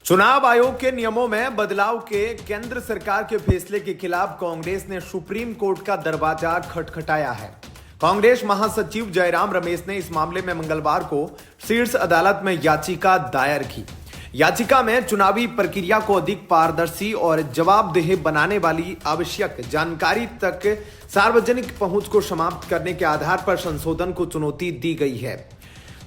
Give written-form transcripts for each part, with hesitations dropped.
चुनाव आयोग के नियमों में बदलाव के केंद्र सरकार के फैसले के खिलाफ कांग्रेस ने सुप्रीम कोर्ट का दरवाजा खटखटाया है। कांग्रेस महासचिव जयराम रमेश ने इस मामले में मंगलवार को शीर्ष अदालत में याचिका दायर की। याचिका में चुनावी प्रक्रिया को अधिक पारदर्शी और जवाबदेह बनाने वाली आवश्यक जानकारी तक सार्वजनिक पहुंच को समाप्त करने के आधार पर संशोधन को चुनौती दी गई है।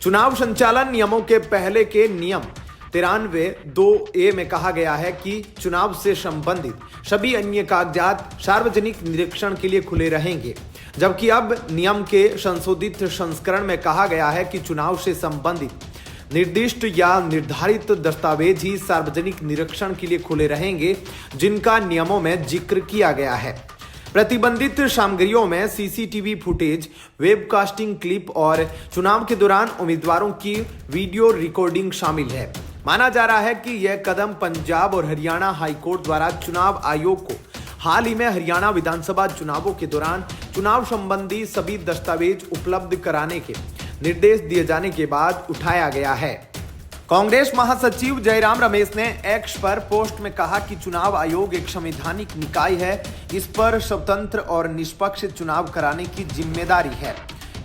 चुनाव संचालन नियमों के पहले के नियम 93(2)(a) में कहा गया है कि चुनाव से संबंधित सभी अन्य कागजात सार्वजनिक निरीक्षण के लिए खुले रहेंगे, जबकि अब नियम के संशोधित संस्करण में कहा गया है कि चुनाव से संबंधित निर्दिष्ट या निर्धारित दस्तावेज ही सार्वजनिक निरीक्षण के लिए खुले रहेंगे, जिनका नियमों में जिक्र किया गया है। प्रतिबंधित सामग्रियों में सीसीटीवी फुटेज, वेबकास्टिंग क्लिप और चुनाव के दौरान उम्मीदवारों की वीडियो रिकॉर्डिंग शामिल है। माना जा रहा है कि यह कदम पंजाब और हरियाणा हाईकोर्ट द्वारा चुनाव आयोग को हाल ही में हरियाणा विधानसभा चुनावों के दौरान चुनाव संबंधी सभी दस्तावेज उपलब्ध कराने के निर्देश दिए जाने के बाद उठाया गया है। कांग्रेस महासचिव जयराम रमेश ने एक्स पर पोस्ट में कहा कि चुनाव आयोग एक संवैधानिक निकाय है, इस पर स्वतंत्र और निष्पक्ष चुनाव कराने की जिम्मेदारी है,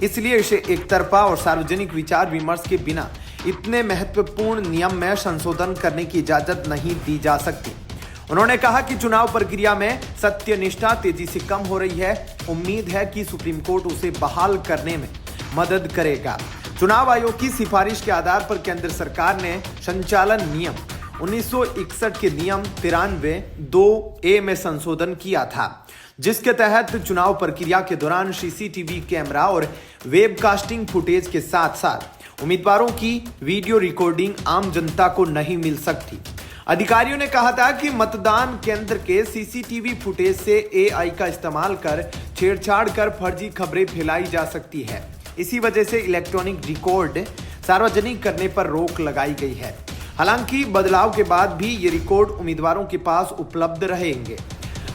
इसलिए इसे एकतरफा और सार्वजनिक विचार विमर्श के बिना इतने महत्वपूर्ण नियम में संशोधन करने की इजाजत नहीं दी जा सकती। उन्होंने कहा कि चुनाव प्रक्रिया में सत्यनिष्ठा तेजी से कम हो रही है। उम्मीद है कि सुप्रीम कोर्ट उसे बहाल करने में मदद करेगा। चुनाव आयोग की सिफारिश के आधार पर केंद्र सरकार ने संचालन नियम 1961 के नियम 93(2)(a) में संशोधन किया था, जिसके तहत चुनाव प्रक्रिया के दौरान सीसीटीवी कैमरा और वेबकास्टिंग फुटेज के साथ साथ उम्मीदवारों की वीडियो रिकॉर्डिंग आम जनता को नहीं मिल सकती। अधिकारियों ने कहा था कि मतदान केंद्र के सीसीटीवी फुटेज से एआई का इस्तेमाल कर छेड़छाड़ कर फर्जी खबरें फैलाई जा सकती है। इसी वजह से इलेक्ट्रॉनिक रिकॉर्ड सार्वजनिक करने पर रोक लगाई गई है। हालांकि बदलाव के बाद भी ये रिकॉर्ड उम्मीदवारों के पास उपलब्ध रहेंगे।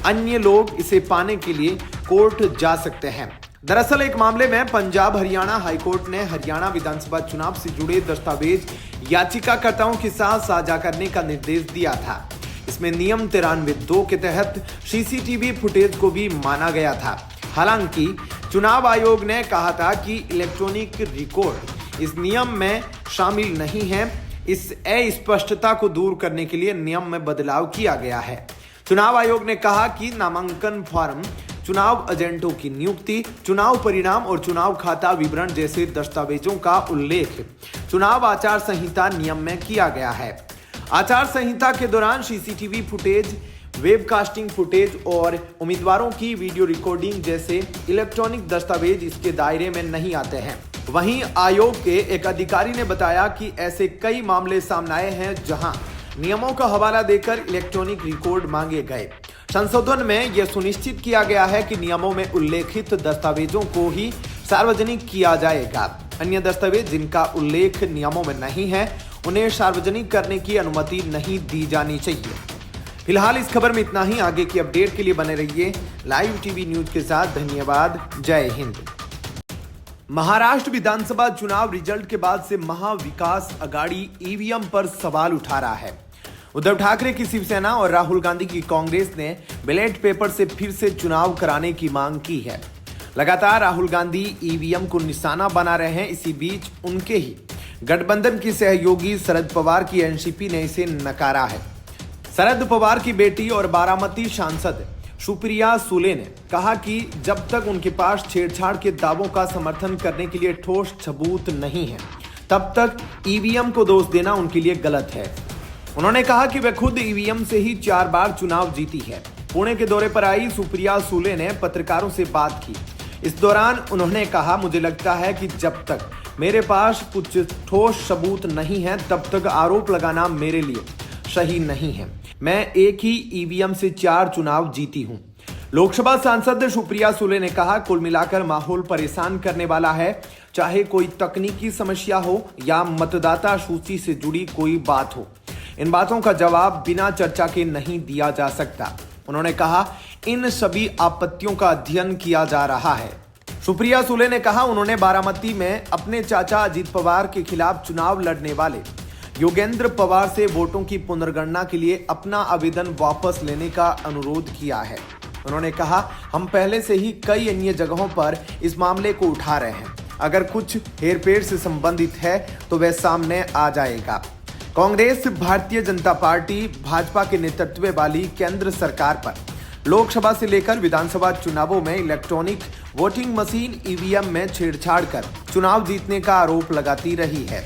अन्य लोग इसे पाने के लिए कोर्ट जा सकते हैं। दरअसल एक मामले में पंजाब हरियाणा हाईकोर्ट ने हरियाणा विधानसभा चुनाव से जुड़े दस्तावेज याचिकाकर्ताओं के साथ साझा करने का निर्देश दिया था। इसमें नियम 93(2) के तहत सीसीटीवी फुटेज को भी माना गया था। हालांकि चुनाव आयोग ने कहा था कि इलेक्ट्रॉनिक रिकॉर्ड इस नियम में शामिल नहीं है। इस अस्पष्टता को दूर करने के लिए नियम में बदलाव किया गया है। चुनाव आयोग ने कहा कि नामांकन फॉर्म, चुनाव एजेंटों की नियुक्ति, चुनाव परिणाम और चुनाव खाता विवरण जैसे दस्तावेजों का उल्लेख चुनाव आचार संहिता नियम में किया गया है। आचार संहिता के दौरान सीसीटीवी फुटेज, वेबकास्टिंग फुटेज और उम्मीदवारों की वीडियो रिकॉर्डिंग जैसे इलेक्ट्रॉनिक दस्तावेज इसके दायरे में नहीं आते हैं। वहीं आयोग के एक अधिकारी ने बताया कि ऐसे कई मामले सामने आए हैं जहां नियमों का हवाला देकर इलेक्ट्रॉनिक रिकॉर्ड मांगे गए। संशोधन में यह सुनिश्चित किया गया है कि नियमों में उल्लेखित दस्तावेजों को ही सार्वजनिक किया जाएगा। अन्य दस्तावेज जिनका उल्लेख नियमों में नहीं है, उन्हें सार्वजनिक करने की अनुमति नहीं दी जानी चाहिए। फिलहाल इस खबर में इतना ही। आगे की अपडेट के लिए बने रहिए लाइव टीवी न्यूज के साथ। धन्यवाद। जय हिंद। महाराष्ट्र विधानसभा चुनाव रिजल्ट के बाद से महाविकास आघाड़ी ईवीएम पर सवाल उठा रहा है। उद्धव ठाकरे की शिवसेना और राहुल गांधी की कांग्रेस ने बैलेट पेपर से फिर से चुनाव कराने की मांग की है। लगातार राहुल गांधी ईवीएम को निशाना बना रहे हैं। इसी बीच उनके ही गठबंधन की सहयोगी शरद पवार की एनसीपी ने इसे नकारा है। शरद पवार की बेटी और बारामती सांसद सुप्रिया सुले ने कहा कि जब तक उनके पास छेड़छाड़ के दावों का समर्थन करने के लिए ठोस सबूत नहीं है, तब तक ईवीएम को दोष देना उनके लिए गलत है। उन्होंने कहा कि वे खुद ईवीएम से ही 4 बार चुनाव जीती है। पुणे के दौरे पर आई सुप्रिया सुले ने पत्रकारों से बात की। इस दौरान उन्होंने कहा, मुझे लगता है कि जब तक मेरे पास कुछ ठोस सबूत नहीं है, तब तक आरोप लगाना मेरे लिए सही नहीं है। मैं एक ही ईवीएम से 4 चुनाव जीती हूं। लोकसभा सांसद सुप्रिया सुले ने कहा, कुल मिलाकर माहौल परेशान करने वाला है, चाहे कोई तकनीकी समस्या हो या मतदाता सूची से जुड़ी कोई बात हो। इन बातों का जवाब बिना चर्चा के नहीं दिया जा सकता। उन्होंने कहा, इन सभी आपत्तियों का अध्ययन किया जा रहा है। सुप्रिया सुले ने कहा, उन्होंने बारामती में अपने चाचा अजीत पवार के खिलाफ चुनाव लड़ने वाले योगेंद्र पवार से वोटों की पुनर्गणना के लिए अपना आवेदन वापस लेने का अनुरोध किया है। उन्होंने कहा, हम पहले से ही कई अन्य जगहों पर इस मामले को उठा रहे हैं। अगर कुछ हेरफेर से संबंधित है तो वह सामने आ जाएगा। कांग्रेस, भारतीय जनता पार्टी, भाजपा के नेतृत्व वाली केंद्र सरकार पर लोकसभा से लेकर विधानसभा चुनावों में इलेक्ट्रॉनिक वोटिंग मशीन ईवीएम में छेड़छाड़ कर चुनाव जीतने का आरोप लगाती रही है।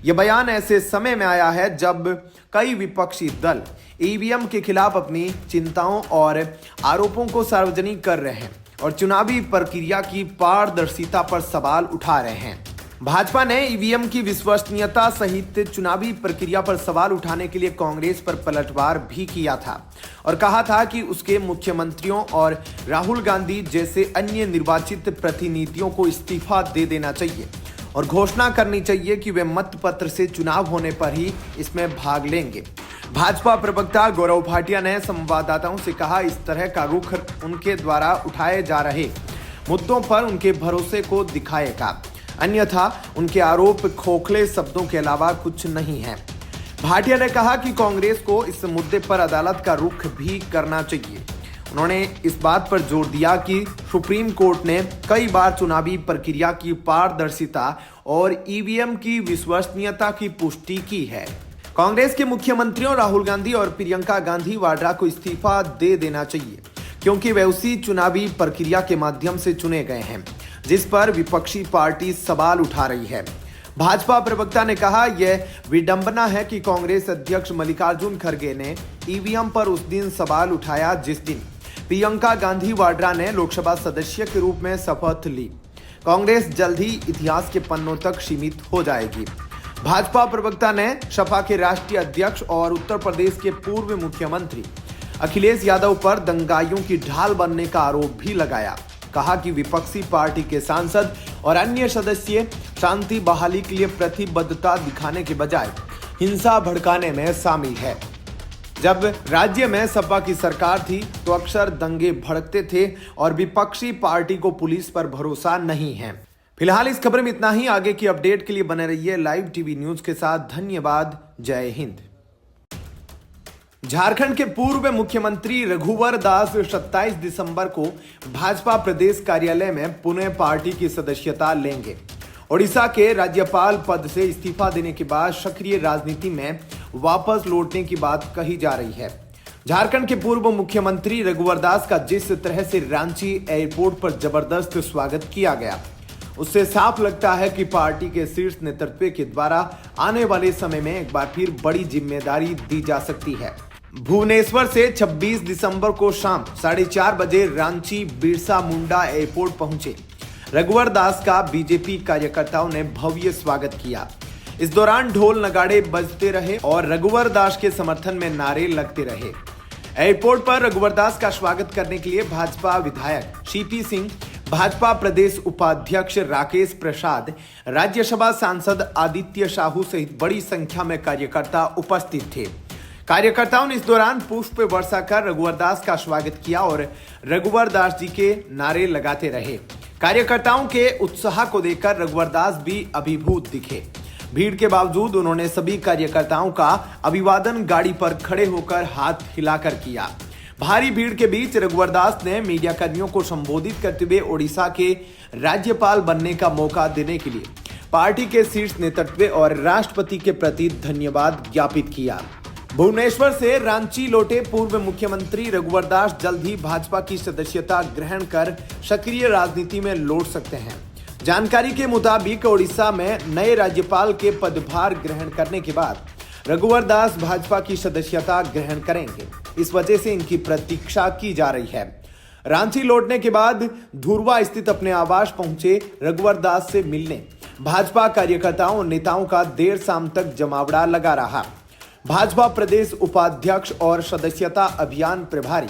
यह बयान ऐसे समय में आया है जब कई विपक्षी दल ईवीएम के खिलाफ अपनी चिंताओं और आरोपों को सार्वजनिक कर रहे हैं और चुनावी प्रक्रिया की पारदर्शिता पर सवाल उठा रहे हैं। भाजपा ने ईवीएम की विश्वसनीयता सहित चुनावी प्रक्रिया पर सवाल उठाने के लिए कांग्रेस पर पलटवार भी किया था और कहा था कि उसके मुख्यमंत्रियों और राहुल गांधी जैसे अन्य निर्वाचित प्रतिनिधियों को इस्तीफा दे देना चाहिए और घोषणा करनी चाहिए कि वे मतपत्र से चुनाव होने पर ही इसमें भाग लेंगे। भाजपा प्रवक्ता गौरव भाटिया ने संवाददाताओं से कहा, इस तरह का रुख उनके द्वारा उठाए जा रहे मुद्दों पर उनके भरोसे को दिखाएगा, अन्यथा उनके आरोप खोखले शब्दों के अलावा कुछ नहीं है। भाटिया ने कहा कि कांग्रेस को इस मुद्दे पर अदालत का रुख भी करना चाहिए। उन्होंने इस बात पर जोर दिया कि सुप्रीम कोर्ट ने कई बार चुनावी प्रक्रिया की पारदर्शिता और ईवीएम की विश्वसनीयता की पुष्टि की है। कांग्रेस के मुख्यमंत्रियों राहुल गांधी और प्रियंका गांधी वाड्रा को इस्तीफा दे देना चाहिए क्योंकि वे उसी चुनावी प्रक्रिया के माध्यम से चुने गए हैं जिस पर विपक्षी पार्टी सवाल उठा रही है। भाजपा प्रवक्ता ने कहा, यह विडंबना है कि कांग्रेस अध्यक्ष मल्लिकार्जुन खड़गे ने ईवीएम पर उस दिन सवाल उठाया जिस दिन प्रियंका गांधी वाड्रा ने लोकसभा सदस्य के रूप में शपथ ली। कांग्रेस जल्द ही इतिहास के पन्नों तक सीमित हो जाएगी। भाजपा प्रवक्ता ने सपा के राष्ट्रीय अध्यक्ष और उत्तर प्रदेश के पूर्व मुख्यमंत्री अखिलेश यादव पर दंगाइयों की ढाल बनने का आरोप भी लगाया। कहा कि विपक्षी पार्टी के सांसद और अन्य सदस्य शांति बहाली के लिए प्रतिबद्धता दिखाने के बजाय हिंसा भड़काने में शामिल है। जब राज्य में सपा की सरकार थी तो अक्सर दंगे भड़कते थे और विपक्षी पार्टी को पुलिस पर भरोसा नहीं है। फिलहाल इस खबर में इतना ही। आगे की अपडेट के लिए बने रहिए लाइव टीवी न्यूज के साथ। धन्यवाद। जय हिंद। झारखंड के पूर्व मुख्यमंत्री रघुवर दास 27 दिसंबर को भाजपा प्रदेश कार्यालय में पुनः पार्टी की सदस्यता लेंगे। ओडिशा के राज्यपाल पद से इस्तीफा देने के बाद सक्रिय राजनीति में वापस लौटने की बात कही जा रही है। झारखंड के पूर्व मुख्यमंत्री रघुवर दास का जिस तरह से रांची एयरपोर्ट पर जबरदस्त स्वागत किया गया, उससे साफ लगता है कि पार्टी के शीर्ष नेतृत्व के द्वारा आने वाले समय में एक बार फिर बड़ी जिम्मेदारी दी जा सकती है। भुवनेश्वर से 26 दिसंबर को शाम 4:30 बजे रांची बिरसा मुंडा एयरपोर्ट पहुंचे रघुवर दास का बीजेपी कार्यकर्ताओं ने भव्य स्वागत किया। इस दौरान ढोल नगाड़े बजते रहे और रघुवर दास के समर्थन में नारे लगते रहे। एयरपोर्ट पर रघुवर दास का स्वागत करने के लिए भाजपा विधायक सीपी सिंह, भाजपा प्रदेश उपाध्यक्ष राकेश प्रसाद, राज्यसभा सांसद आदित्य साहू सहित बड़ी संख्या में कार्यकर्ता उपस्थित थे। कार्यकर्ताओं ने इस दौरान पुष्प वर्षा कर रघुवर दास का स्वागत किया और रघुवर दास जी के नारे लगाते रहे। कार्यकर्ताओं के उत्साह को देखकर रघुवर दास भी अभिभूत दिखे। भीड़ के बावजूद उन्होंने सभी कार्यकर्ताओं का अभिवादन गाड़ी पर खड़े होकर हाथ हिलाकर किया। भारी भीड़ के बीच रघुवर दास ने मीडिया कर्मियों को संबोधित करते हुए ओडिशा के राज्यपाल बनने का मौका देने के लिए पार्टी के शीर्ष नेतृत्व और राष्ट्रपति के प्रति धन्यवाद ज्ञापित किया। भुवनेश्वर से रांची लौटे पूर्व मुख्यमंत्री रघुवर दास जल्द ही भाजपा की सदस्यता ग्रहण कर सक्रिय राजनीति में लौट सकते हैं। जानकारी के मुताबिक ओडिशा में नए राज्यपाल के पदभार ग्रहण करने के बाद रघुवर दास भाजपा की सदस्यता ग्रहण करेंगे। इस वजह से इनकी प्रतीक्षा की जा रही है। रांची लौटने के बाद धुरवा स्थित अपने आवास पहुंचे रघुवर दास से मिलने भाजपा कार्यकर्ताओं और नेताओं का देर शाम तक जमावड़ा लगा रहा। भाजपा प्रदेश उपाध्यक्ष और सदस्यता अभियान प्रभारी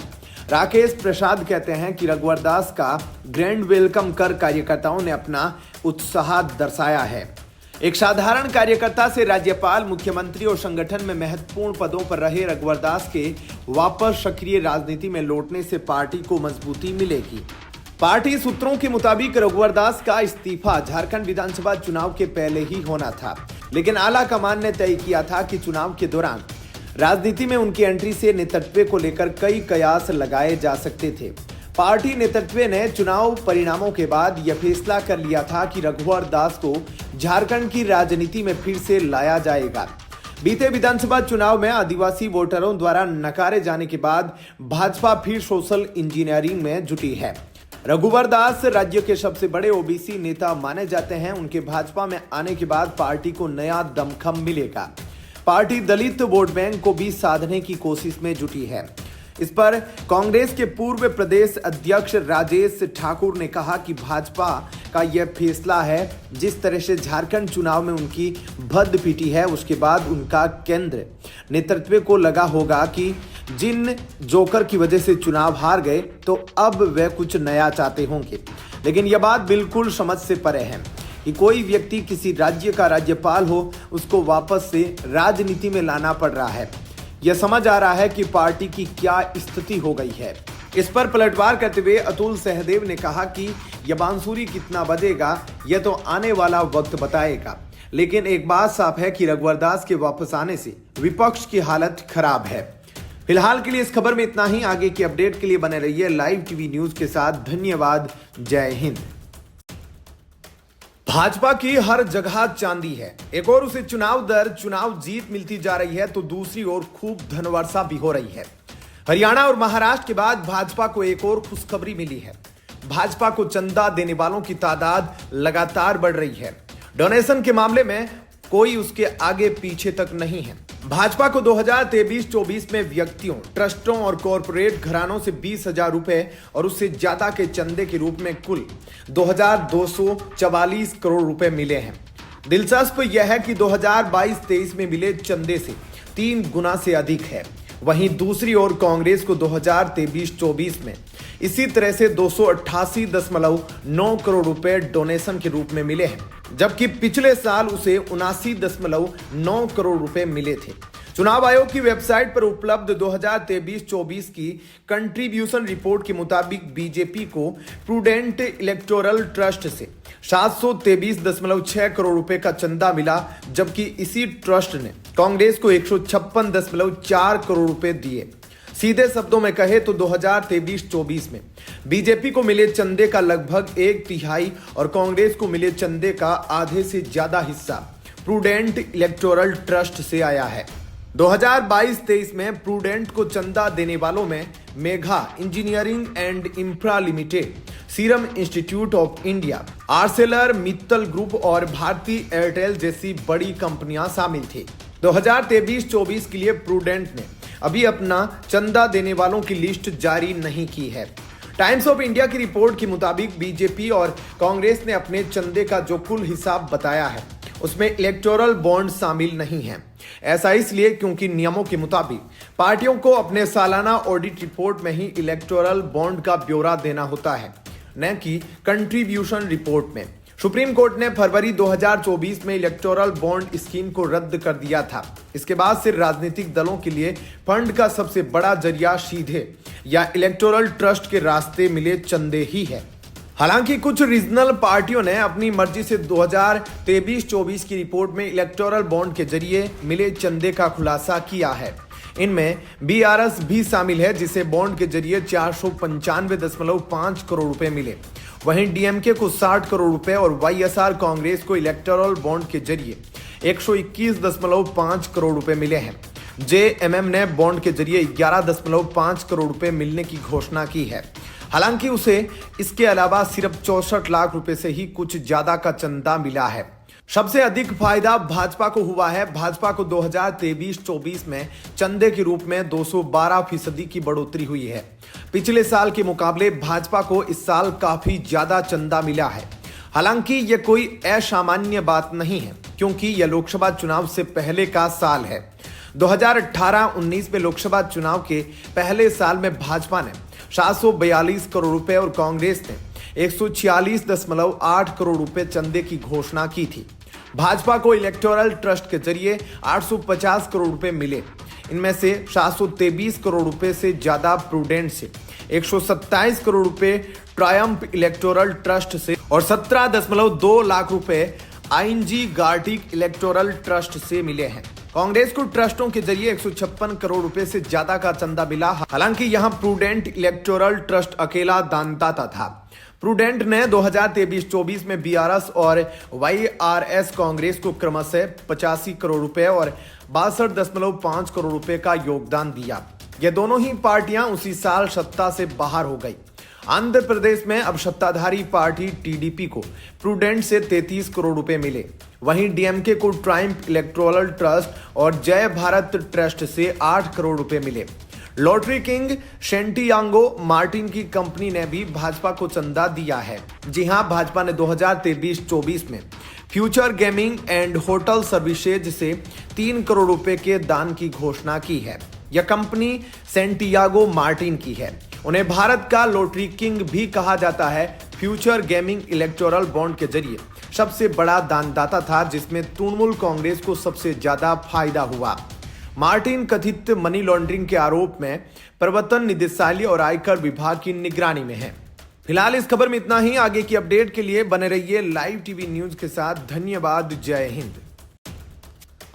राकेश प्रसाद कहते हैं कि रघुवर दास का ग्रैंड वेलकम कर कार्यकर्ताओं ने अपना उत्साह दर्शाया है। एक साधारण कार्यकर्ता से राज्यपाल, मुख्यमंत्री और संगठन में महत्वपूर्ण पदों पर रहे रघुवर दास के वापस सक्रिय राजनीति में लौटने से पार्टी को मजबूती मिलेगी। पार्टी सूत्रों के मुताबिक रघुवर दास का इस्तीफा झारखंड विधानसभा चुनाव के पहले ही होना था, लेकिन आला कमान ने तय किया था कि चुनाव के दौरान राजनीति में उनकी एंट्री से नेतृत्व को लेकर कई कयास लगाए जा सकते थे। पार्टी नेतृत्व ने चुनाव परिणामों के बाद यह फैसला कर लिया था कि रघुवर दास को झारखंड की राजनीति में फिर से लाया जाएगा। बीते विधानसभा चुनाव में आदिवासी वोटरों द्वारा नकारे जाने के बाद भाजपा फिर सोशल इंजीनियरिंग में जुटी है। रघुवर दास राज्य के सबसे बड़े ओबीसी नेता माने जाते हैं। उनके भाजपा में आने के बाद पार्टी को नया दमखम मिलेगा। पार्टी दलित वोट बैंक को भी साधने की कोशिश में जुटी है। इस पर कांग्रेस के पूर्व प्रदेश अध्यक्ष राजेश ठाकुर ने कहा कि भाजपा का यह फैसला है, जिस तरह से झारखंड चुनाव में उनकी भद्द पीटी है, उसके बाद उनका केंद्र नेतृत्व को लगा होगा कि जिन जोकर की वजह से चुनाव हार गए तो अब वे कुछ नया चाहते होंगे। लेकिन यह बात बिल्कुल समझ से परे है कि कोई व्यक्ति किसी राज्य का राज्यपाल हो, उसको वापस से राजनीति में लाना पड़ रहा है। यह समझ आ रहा है कि पार्टी की क्या स्थिति हो गई है। इस पर पलटवार करते हुए अतुल सहदेव ने कहा कि यह बांसुरी कितना बजेगा यह तो आने वाला वक्त बताएगा, लेकिन एक बात साफ है कि रघुवर दास के वापस आने से विपक्ष की हालत खराब है। फिलहाल के लिए इस खबर में इतना ही। आगे की अपडेट के लिए बने रहिए लाइव टीवी न्यूज के साथ। धन्यवाद। जय हिंद। भाजपा की हर जगह चांदी है। एक और उसे चुनाव दर चुनाव जीत मिलती जा रही है तो दूसरी ओर खूब धनवर्षा भी हो रही है। हरियाणा और महाराष्ट्र के बाद भाजपा को एक और खुशखबरी मिली है। भाजपा को चंदा देने वालों की तादाद लगातार बढ़ रही है। डोनेशन के मामले में कोई उसके आगे पीछे तक नहीं है। भाजपा को 2023-24 में व्यक्तियों, ट्रस्टों और कॉरपोरेट घरानों से 20,000 रुपए और उससे ज्यादा के चंदे के रूप में कुल 2,244 करोड़ रुपए मिले हैं। दिलचस्प यह है कि 2022-23 में मिले चंदे से 3 गुना से अधिक है। वहीं दूसरी ओर कांग्रेस को 2023-24 में इसी तरह से 288.9 करोड़ रुपए डोनेशन के रूप में मिले हैं, जबकि पिछले साल उसे 79.9 करोड़ रुपए मिले थे। चुनाव आयोग की वेबसाइट पर उपलब्ध 2023-24 की कंट्रीब्यूशन रिपोर्ट के मुताबिक बीजेपी को प्रूडेंट इलेक्टोरल ट्रस्ट से 723.6 करोड़ रुपए का चंदा मिला, जबकि इसी ट्रस्ट ने कांग्रेस को 156.4 करोड़ रुपए दिए। सीधे शब्दों में कहे तो 2023-24 में बीजेपी को मिले चंदे का लगभग 1/3 और कांग्रेस को मिले चंदे का आधे से ज्यादा हिस्सा प्रूडेंट इलेक्टोरल ट्रस्ट से आया है। 2022-23 में प्रूडेंट को चंदा देने वालों में Megha engineering and infra limited, serum institute of India, Arcelor Mittal group और भारती एयरटेल जैसी बड़ी कंपनियां शामिल थी। 2023-24 के लिए प्रूडेंट ने अभी अपना चंदा देने वालों की लिस्ट जारी नहीं की है। टाइम्स ऑफ इंडिया की रिपोर्ट के मुताबिक बीजेपी और कांग्रेस ने अपने चंदे का जो कुल हिसाब बताया है उसमें इलेक्टोरल बॉन्ड शामिल नहीं है। ऐसा इसलिए क्योंकि नियमों के मुताबिक पार्टियों को अपने सालाना ऑडिट रिपोर्ट में ही इलेक्टोरल बॉन्ड का ब्यौरा देना होता है, न कि कंट्रीब्यूशन रिपोर्ट में। सुप्रीम कोर्ट ने फरवरी 2024 में इलेक्टोरल बॉन्ड स्कीम को रद्द कर दिया था। इसके बाद से राजनीतिक दलों के लिए फंड का सबसे बड़ा जरिया सीधे या इलेक्टोरल ट्रस्ट के रास्ते मिले चंदे ही है। हालांकि कुछ रीजनल पार्टियों ने अपनी मर्जी से 2023-24 की रिपोर्ट में इलेक्टोरल बॉन्ड के जरिए मिले चंदे का खुलासा किया है। इनमें बीआरएस भी शामिल है, जिसे बॉन्ड के जरिए 495.5 करोड़ रुपए मिले। वहीं डीएमके को 60 करोड़ रुपए और वाईएसआर कांग्रेस को इलेक्टोरल बॉन्ड के जरिए 121.5 करोड़ रुपए मिले हैं। जेएमएम ने बॉन्ड के जरिए 11.5 करोड़ रुपए मिलने की घोषणा की है। हालांकि उसे इसके अलावा सिर्फ 64 लाख रुपए से ही कुछ ज्यादा का चंदा मिला है। सबसे अधिक फायदा भाजपा को हुआ है। भाजपा को 2023-24 में चंदे के रूप में 212% की बढ़ोतरी हुई है। पिछले साल के मुकाबले भाजपा को इस साल काफी ज्यादा चंदा मिला है। हालांकि यह कोई असामान्य बात नहीं है, क्योंकि यह लोकसभा चुनाव से पहले का साल है। 2018-19 में लोकसभा चुनाव के पहले साल में भाजपा ने 742 करोड़ रुपए और कांग्रेस ने 146.8 करोड़ रुपए चंदे की घोषणा की थी। भाजपा को इलेक्टोरल ट्रस्ट के जरिए 850 करोड़ रुपए मिले। इनमें से 723 करोड़ रुपए से ज्यादा प्रूडेंट से, 127 करोड़ रुपए ट्रायम्फ इलेक्टोरल ट्रस्ट से और 17.2 लाख रुपए आईएनजी गार्टिक इलेक्टोरल ट्रस्ट से मिले हैं। कांग्रेस को ट्रस्टों के जरिए 156 करोड़ रुपए से ज्यादा का चंदा मिला। हालांकि यहां प्रूडेंट इलेक्टोरल ट्रस्ट अकेला दानदाता था। प्रूडेंट ने 2023-24 में बीआरएस और वाईआरएस कांग्रेस को क्रमशः 85 करोड़ रुपए और 62.5 करोड़ रुपए का योगदान दिया। ये दोनों ही पार्टियां उसी साल सत्ता से बाहर हो गई। आंध्र प्रदेश में अब सत्ताधारी पार्टी टीडीपी को प्रूडेंट से 33 करोड़ रुपए मिले। वहीं डीएमके को ट्राइम्फ इलेक्टोरल ट्रस्ट और जय भारत ट्रस्ट से 8 करोड़ रुपए मिले। लॉटरी किंग सेंटियागो मार्टिन की कंपनी ने भी भाजपा को चंदा दिया है। जी हां, भाजपा ने 2023-24 में future gaming and hotel services से 3 करोड़ रुपए के दान की घोषणा की है। यह कंपनी सेंटियागो मार्टिन की है। उन्हें भारत का लॉटरी किंग भी कहा जाता है। फ्यूचर गेमिंग इलेक्टोरल बॉन्ड के जरिए सबसे बड़ा दानदाता था, जिसमें तृणमूल कांग्रेस को सबसे ज्यादा फायदा हुआ। मार्टिन कथित मनी लॉन्ड्रिंग के आरोप में प्रवर्तन निदेशालय और आयकर विभाग की निगरानी में है। फिलहाल इस खबर में इतना ही। आगे की अपडेट के लिए बने रहिए लाइव टीवी न्यूज के साथ। धन्यवाद। जय हिंद।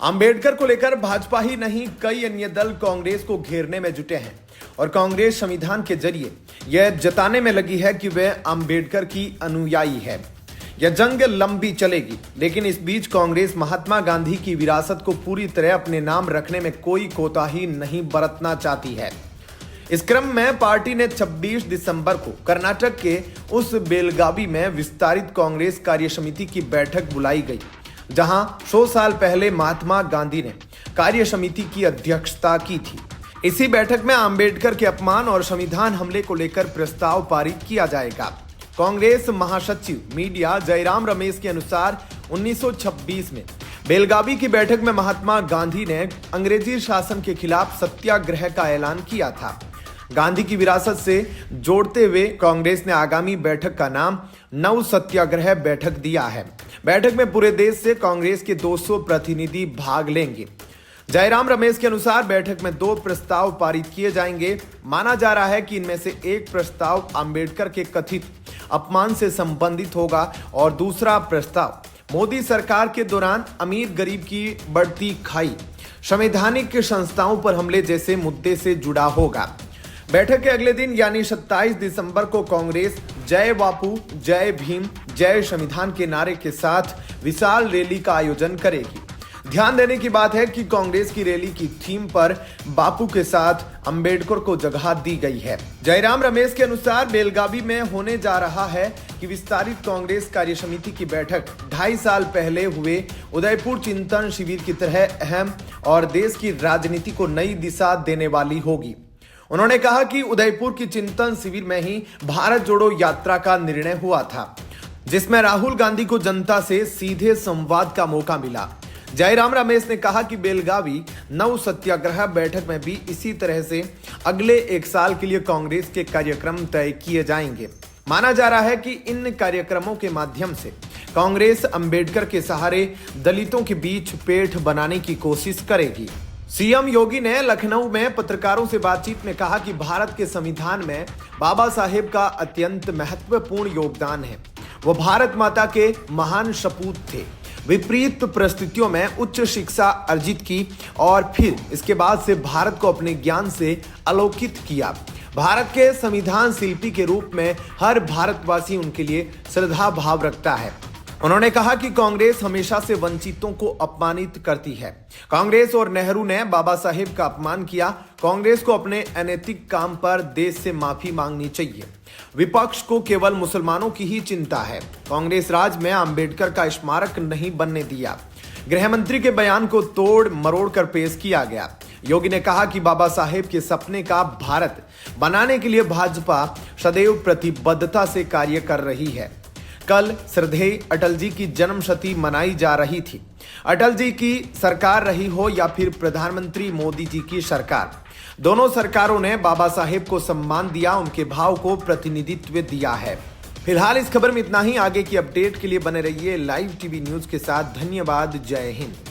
अंबेडकर को लेकर भाजपा ही नहीं, कई अन्य दल कांग्रेस को घेरने में जुटे हैं और कांग्रेस संविधान के जरिए यह जताने में लगी है कि वह अंबेडकर की अनुयायी है। यह जंग लंबी चलेगी, लेकिन इस बीच कांग्रेस महात्मा गांधी की विरासत को पूरी तरह अपने नाम रखने में कोई कोताही नहीं बरतना चाहती है। इस क्रम में पार्टी ने 26 दिसंबर को कर्नाटक के उस बेलगावी में विस्तारित कांग्रेस कार्य समिति की बैठक बुलाई गई, जहां 100 साल पहले महात्मा गांधी ने कार्य समिति की अध्यक्षता की थी। इसी बैठक में अंबेडकर के अपमान और संविधान हमले को लेकर प्रस्ताव पारित किया जाएगा। कांग्रेस महासचिव मीडिया जयराम रमेश के अनुसार 1926 में बेलगावी की बैठक में महात्मा गांधी ने अंग्रेजी शासन के खिलाफ सत्याग्रह का ऐलान किया था। गांधी की विरासत से जोड़ते हुए कांग्रेस ने आगामी बैठक का नाम नव सत्याग्रह बैठक दिया है। बैठक में पूरे देश से कांग्रेस के 200 प्रतिनिधि भाग लेंगे। जयराम रमेश के अनुसार बैठक में 2 प्रस्ताव पारित किए जाएंगे। माना जा रहा है कि इनमें से एक प्रस्ताव अंबेडकर के कथित अपमान से संबंधित होगा और दूसरा प्रस्ताव मोदी सरकार के दौरान अमीर गरीब की बढ़ती खाई, संवैधानिक संस्थाओं पर हमले जैसे मुद्दे से जुड़ा होगा। बैठक के अगले दिन यानी 27 दिसंबर को कांग्रेस जय बापू, जय भीम, जय संविधान के नारे के साथ विशाल रैली का आयोजन करेगी। ध्यान देने की बात है कि कांग्रेस की रैली की थीम पर बापू के साथ अंबेडकर को जगह दी गई है। जयराम रमेश के अनुसार बेलगावी में होने जा रहा है कि विस्तारित कांग्रेस कार्य समिति की बैठक 2.5 साल पहले हुए उदयपुर चिंतन शिविर की तरह अहम और देश की राजनीति को नई दिशा देने वाली होगी। उन्होंने कहा कि उदयपुर की चिंतन शिविर में ही भारत जोड़ो यात्रा का निर्णय हुआ था, जिसमें राहुल गांधी को जनता से सीधे संवाद का मौका मिला। जयराम रमेश ने कहा कि बेलगावी नव सत्याग्रह बैठक में भी इसी तरह से अगले 1 साल के लिए कांग्रेस के कार्यक्रम तय किए जाएंगे। माना जा रहा है कि इन कार्यक्रमों के माध्यम से कांग्रेस अंबेडकर के सहारे दलितों के बीच पेठ बनाने की कोशिश करेगी। सीएम योगी ने लखनऊ में पत्रकारों से बातचीत में कहा कि भारत के संविधान में बाबा साहेब का अत्यंत महत्वपूर्ण योगदान है। वो भारत माता के महान सपूत थे। विपरीत परिस्थितियों में उच्च शिक्षा अर्जित की और फिर इसके बाद से भारत को अपने ज्ञान से आलोकित किया। भारत के संविधान शिल्पी के रूप में हर भारतवासी उनके लिए श्रद्धा भाव रखता है। उन्होंने कहा कि कांग्रेस हमेशा से वंचितों को अपमानित करती है। कांग्रेस और नेहरू ने बाबा साहेब का अपमान किया। कांग्रेस को अपने अनैतिक काम पर देश से माफी मांगनी चाहिए। विपक्ष को केवल मुसलमानों की ही चिंता है। कांग्रेस राज में अंबेडकर का स्मारक नहीं बनने दिया। गृह मंत्री के बयान को तोड़ मरोड़ कर पेश किया गया। योगी ने कहा कि बाबा साहेब के सपने का भारत बनाने के लिए भाजपा सदैव प्रतिबद्धता से कार्य कर रही है। कल श्रद्धेय अटल जी की जन्मशती मनाई जा रही थी। अटल जी की सरकार रही हो या फिर प्रधानमंत्री मोदी जी की सरकार, दोनों सरकारों ने बाबा साहेब को सम्मान दिया, उनके भाव को प्रतिनिधित्व दिया है। फिलहाल इस खबर में इतना ही। आगे की अपडेट के लिए बने रहिए लाइव टीवी न्यूज के साथ। धन्यवाद। जय हिंद।